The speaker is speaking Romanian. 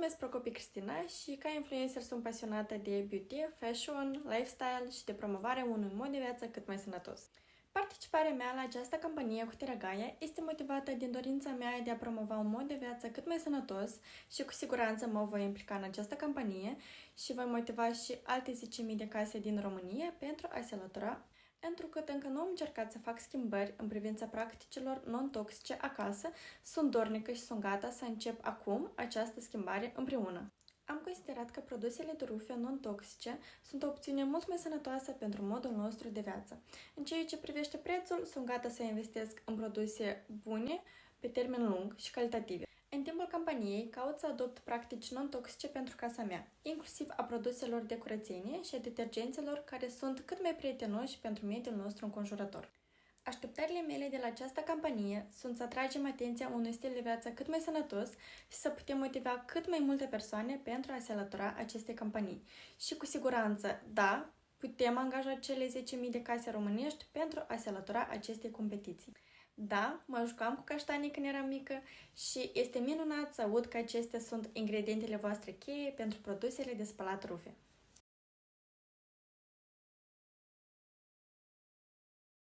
numesc Procopii Cristina și ca influencer sunt pasionată de beauty, fashion, lifestyle și de promovarea unui mod de viață cât mai sănătos. Participarea mea la această campanie cu Tiragaia este motivată din dorința mea de a promova un mod de viață cât mai sănătos și cu siguranță mă voi implica în această campanie și voi motiva și alte 10.000 de case din România pentru a se alătura, întrucât încă nu am încercat să fac schimbări în privința practicilor non-toxice acasă, sunt dornică și sunt gata să încep acum această schimbare împreună. Am considerat că produsele de rufe non-toxice sunt o opțiune mult mai sănătoasă pentru modul nostru de viață. În ceea ce privește prețul, sunt gata să investesc în produse bune, pe termen lung și calitative. În timpul campaniei, caut să adopt practici non-toxice pentru casa mea, inclusiv a produselor de curățenie și a detergenților care sunt cât mai prietenoși pentru mediul nostru înconjurător. Așteptările mele de la această campanie sunt să atragem atenția unui stil de viață cât mai sănătos și să putem motiva cât mai multe persoane pentru a se alătura acestei campanii. Și cu siguranță, da, putem angaja cele 10.000 de case românești pentru a se alătura acestei competiții. Da, mă jucam cu caștanii când eram mică și este minunat să aud că acestea sunt ingredientele voastre cheie pentru produsele de spălat rufe.